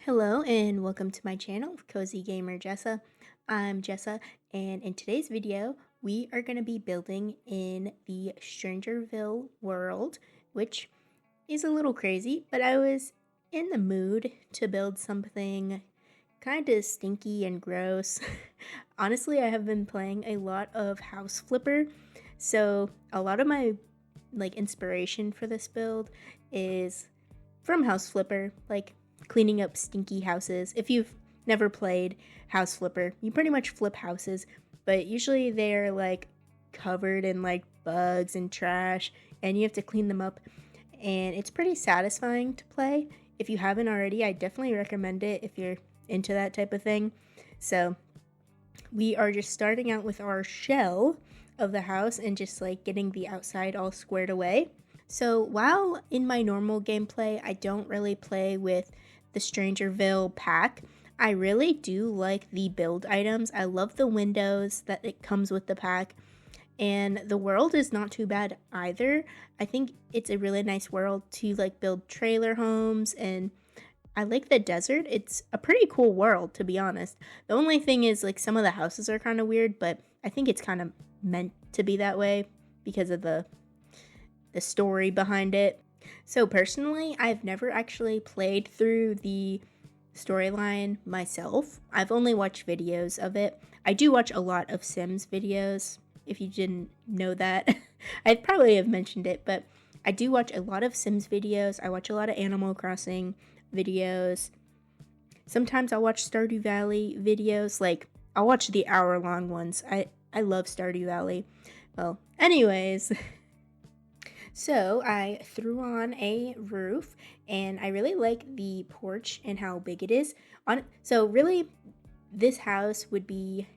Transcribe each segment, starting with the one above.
Hello and welcome to my channel, Cozy Gamer Jessa. I'm Jessa, and in today's video, we are going to be building in the Strangerville world, which is a little crazy, but I was in the mood to build something kind of stinky and gross. Honestly, I have been playing a lot of House Flipper, so a lot of my inspiration for this build is from House Flipper, like cleaning up stinky houses. If you've never played House Flipper, you pretty much flip houses, but usually they're like covered in like bugs and trash, and you have to clean them up, and it's pretty satisfying to play. If you haven't already, I definitely recommend it if you're into that type of thing. So we are just starting out with our shell of the house and just like getting the outside all squared away. So while in my normal gameplay, I don't really play with the Strangerville pack, I really do like the build items. I love the windows that it comes with the pack, and the world is not too bad either. I think it's a really nice world to like build trailer homes, and I like the desert. It's a pretty cool world, to be honest. The only thing is like some of the houses are kind of weird, but I think it's kind of meant to be that way because of the story behind it. So personally, I've never actually played through the storyline myself. I've only watched videos of it. I do watch a lot of Sims videos, if you didn't know that. I'd probably have mentioned it, but I do watch a lot of Sims videos. I watch a lot of Animal Crossing videos. Sometimes I'll watch Stardew Valley videos. Like, I'll watch the hour-long ones. I love Stardew Valley. Well, anyways... So I threw on a roof, and I really like the porch and how big it is. So really, this house would be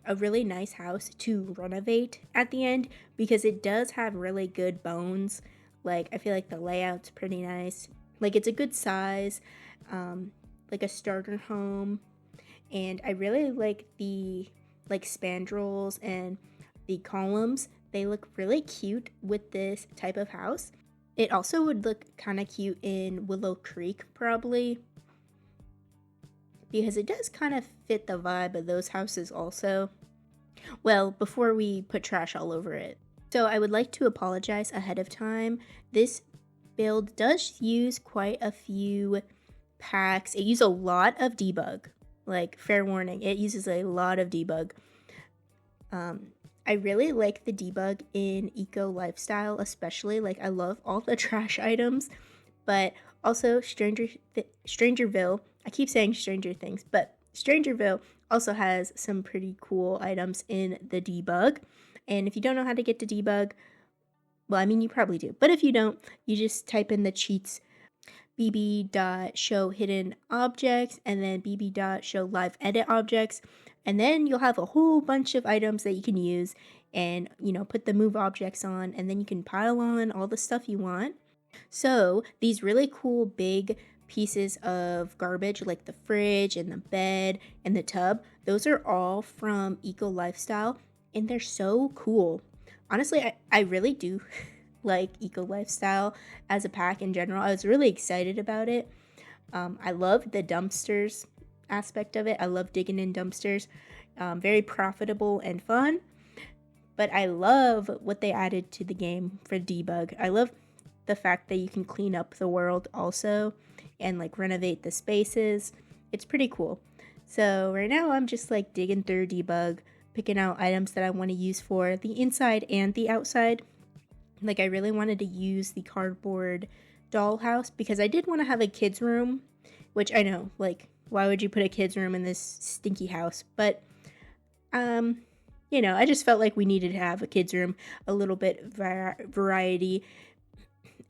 a really nice house to renovate at the end because it does have really good bones. Like, I feel like the layout's pretty nice. Like, it's a good size, like a starter home. And I really like the spandrels and the columns. They look really cute with this type of house. It also would look kind of cute in Willow Creek, probably, because it does kind of fit the vibe of those houses also. Well, before we put trash all over it. So I would like to apologize ahead of time. This build does use quite a few packs. It uses a lot of debug. Like, fair warning, it uses a lot of debug. I really like the debug in Eco Lifestyle, especially. Like, I love all the trash items, but also Strangerville, I keep saying Stranger Things, but Strangerville also has some pretty cool items in the debug. And if you don't know how to get to debug, well, I mean, you probably do, but if you don't, you just type in the cheats bb.show hidden objects and then bb.show live edit objects, and then you'll have a whole bunch of items that you can use and, you know, put the move objects on, and then you can pile on all the stuff you want. So these really cool big pieces of garbage like the fridge and the bed and the tub, those are all from Eco Lifestyle, and they're so cool. Honestly, I really do like Eco Lifestyle as a pack in general. I was really excited about it. I love the dumpsters aspect of it. I love digging in dumpsters. Very profitable and fun. But I love what they added to the game for debug. I love the fact that you can clean up the world also and like renovate the spaces. It's pretty cool. So right now I'm just like digging through debug, picking out items that I want to use for the inside and the outside. Like, I really wanted to use the cardboard dollhouse because I did want to have a kid's room, which I know, like, why would you put a kid's room in this stinky house? But, you know, I just felt like we needed to have a kid's room, a little bit variety.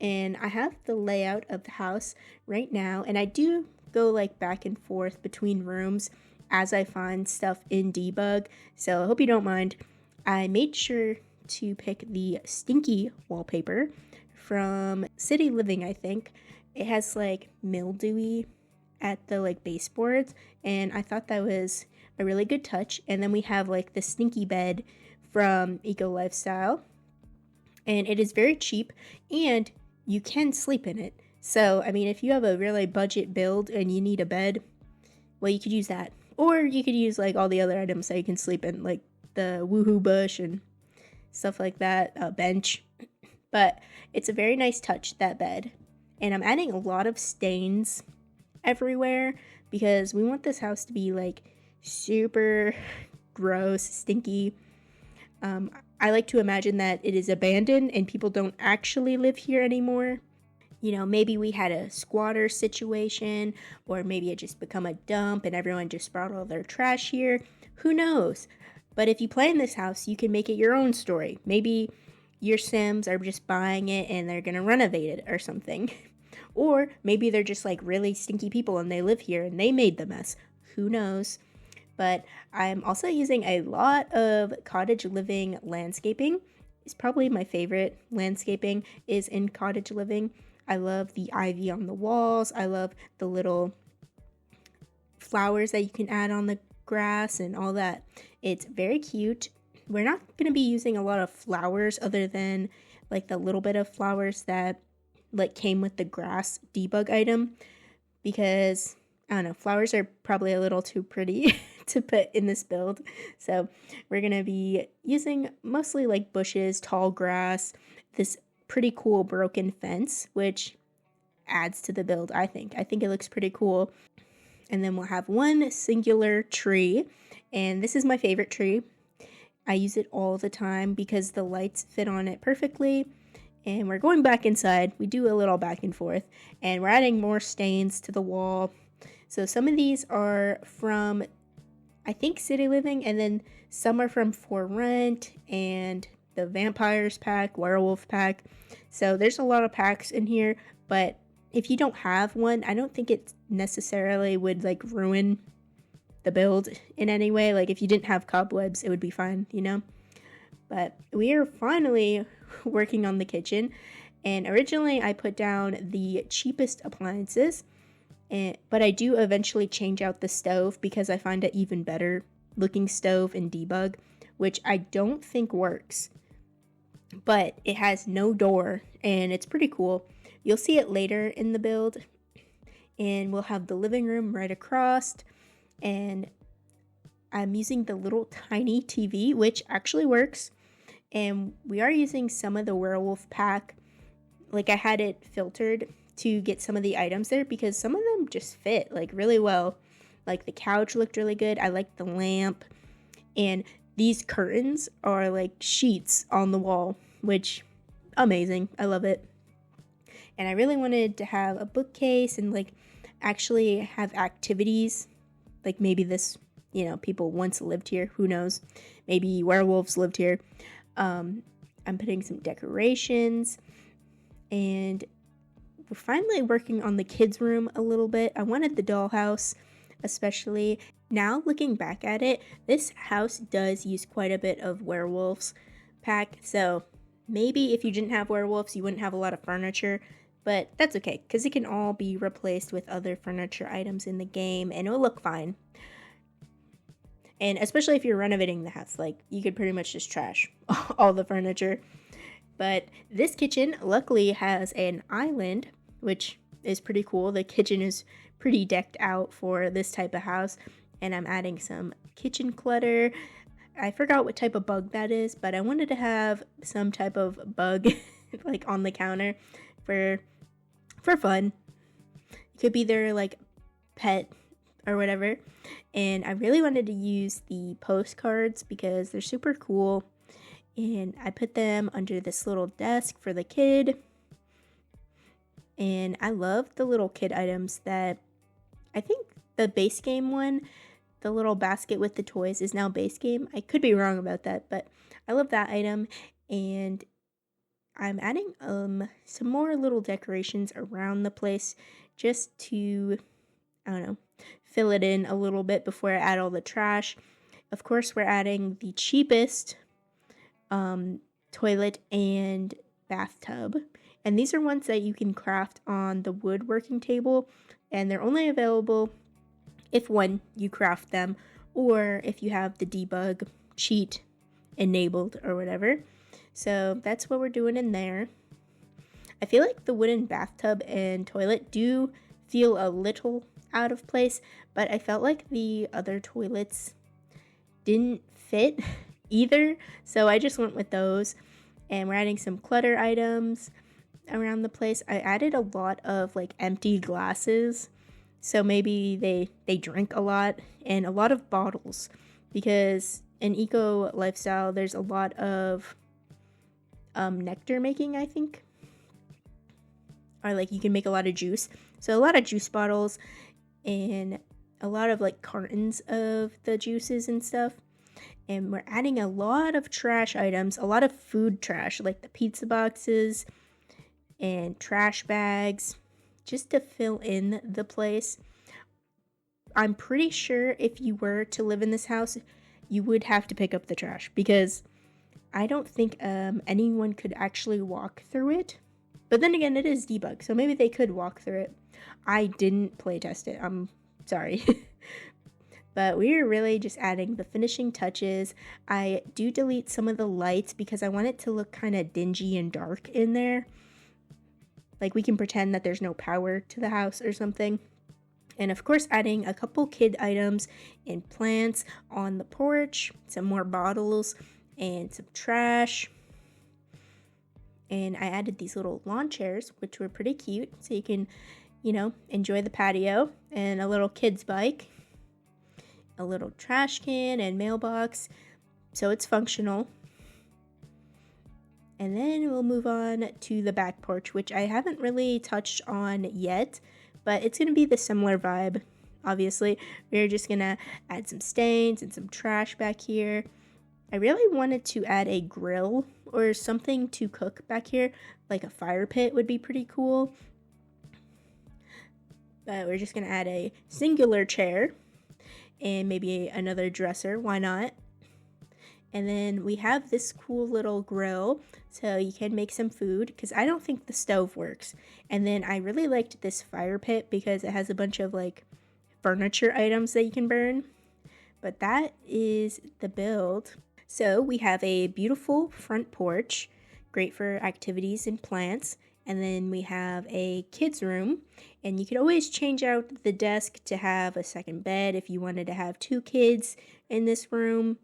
And I have the layout of the house right now, and I do go like back and forth between rooms as I find stuff in debug. So I hope you don't mind. I made sure to pick the stinky wallpaper from City Living, I think. It has like mildewy at the like baseboards, and I thought that was a really good touch. And then we have like the stinky bed from Eco Lifestyle, and it is very cheap and you can sleep in it. So, I mean, if you have a really budget build and you need a bed, well, you could use that. Or you could use like all the other items that you can sleep in, like the woohoo bush and stuff like that, a bench. But it's a very nice touch, that bed. And I'm adding a lot of stains everywhere because we want this house to be like super gross, stinky. I like to imagine that it is abandoned and people don't actually live here anymore. You know, maybe we had a squatter situation, or maybe it just become a dump and everyone just brought all their trash here. Who knows? But if you plan this house, you can make it your own story. Maybe your Sims are just buying it and they're gonna renovate it or something. Or maybe they're just like really stinky people and they live here and they made the mess. Who knows? But I'm also using a lot of cottage living landscaping. It's probably my favorite landscaping is in cottage living. I love the ivy on the walls. I love the little flowers that you can add on the grass and all that. It's very cute. We're not going to be using a lot of flowers other than like the little bit of flowers that like came with the grass debug item, because I don't know, flowers are probably a little too pretty to put in this build. So we're going to be using mostly like bushes, tall grass, this pretty cool broken fence, which adds to the build, I think. I think it looks pretty cool. And then we'll have one singular tree, and this is my favorite tree. I use it all the time because the lights fit on it perfectly. And we're going back inside. We do a little back and forth, and we're adding more stains to the wall. So some of these are from, I think, City Living, and then some are from For Rent and the Vampires pack, Werewolf pack. So there's a lot of packs in here, but if you don't have one, I don't think it necessarily would like ruin the build in any way. Like if you didn't have cobwebs, it would be fine, you know? But we are finally working on the kitchen, and originally I put down the cheapest appliances, but I do eventually change out the stove because I find it even better looking stove in debug, which I don't think works. But it has no door and it's pretty cool. You'll see it later in the build. And we'll have the living room right across, and I'm using the little tiny TV, which actually works. And we are using some of the werewolf pack. Like I had it filtered to get some of the items there because some of them just fit like really well. Like the couch looked really good. I liked the lamp, and these curtains are like sheets on the wall, which amazing. I love it. And I really wanted to have a bookcase and like actually have activities. Like maybe this, you know, people once lived here. Who knows? Maybe werewolves lived here. I'm putting some decorations, and we're finally working on the kids' room a little bit. I wanted the dollhouse, especially. Now looking back at it, this house does use quite a bit of werewolves pack, so maybe if you didn't have werewolves, you wouldn't have a lot of furniture, but that's okay, because it can all be replaced with other furniture items in the game, and it will look fine. And especially if you're renovating the house, like, you could pretty much just trash all the furniture. But this kitchen, luckily, has an island, which is pretty cool. The kitchen is pretty decked out for this type of house. And I'm adding some kitchen clutter. I forgot what type of bug that is, but I wanted to have some type of bug like on the counter for fun. It could be their like pet or whatever. And I really wanted to use the postcards because they're super cool. And I put them under this little desk for the kid. And I love the little kid items that I think the base game one, the little basket with the toys, is now base game. I could be wrong about that, but I love that item. And I'm adding some more little decorations around the place just to, I don't know, fill it in a little bit before I add all the trash. Of course, we're adding the cheapest toilet and bathtub. And these are ones that you can craft on the woodworking table. And they're only available if one, you craft them, or if you have the debug cheat enabled or whatever. So that's what we're doing in there. I feel like the wooden bathtub and toilet do feel a little out of place, but I felt like the other toilets didn't fit either, so I just went with those. And we're adding some clutter items around the place. I added a lot of like empty glasses, so maybe they drink a lot, and a lot of bottles, because in eco lifestyle there's a lot of nectar making, I think, or like you can make a lot of juice, so a lot of juice bottles and a lot of like cartons of the juices and stuff. And we're adding a lot of trash items, a lot of food trash, like the pizza boxes and trash bags, just to fill in the place. I'm pretty sure if you were to live in this house, you would have to pick up the trash, because I don't think anyone could actually walk through it. But then again, it is debug, so maybe they could walk through it. I didn't play test it. I'm sorry. But we're really just adding the finishing touches. I do delete some of the lights because I want it to look kind of dingy and dark in there. Like we can pretend that there's no power to the house or something. And of course, adding a couple kid items and plants on the porch, some more bottles and some trash. And I added these little lawn chairs, which were pretty cute, so you can, enjoy the patio, and a little kid's bike, a little trash can and mailbox, so it's functional. And then we'll move on to the back porch, which I haven't really touched on yet, but it's going to be the similar vibe. Obviously, we're just going to add some stains and some trash back here. I really wanted to add a grill or something to cook back here, like a fire pit would be pretty cool. But we're just going to add a singular chair and maybe another dresser, why not? And then we have this cool little grill, so you can make some food, because I don't think the stove works. And then I really liked this fire pit because it has a bunch of like furniture items that you can burn. But that is the build. So we have a beautiful front porch, great for activities and plants. And then we have a kids room, and you could always change out the desk to have a second bed if you wanted to have 2 kids in this room.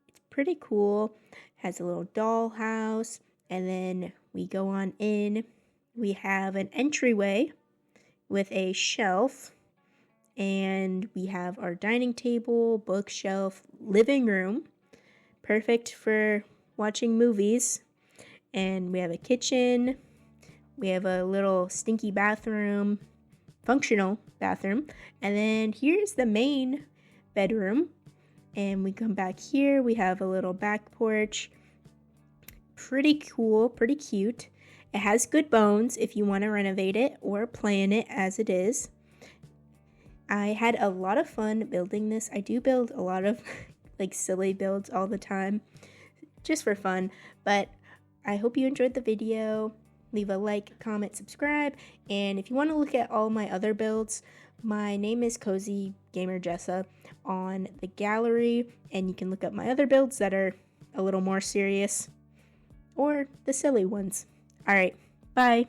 It's pretty cool. Has a little doll house, and then we go on in. We have an entryway with a shelf, and we have our dining table, bookshelf, living room, perfect for watching movies. And we have a kitchen. We have a little stinky bathroom, functional bathroom. And then here's the main bedroom. And we come back here. We have a little back porch. Pretty cool, pretty cute. It has good bones if you want to renovate it or plan it as it is. I had a lot of fun building this. I do build a lot of like silly builds all the time, just for fun. But I hope you enjoyed the video. Leave a like, comment, subscribe, and if you want to look at all my other builds, my name is Cozy Gamer Jessa on the gallery, and you can look up my other builds that are a little more serious, or the silly ones. Alright, bye!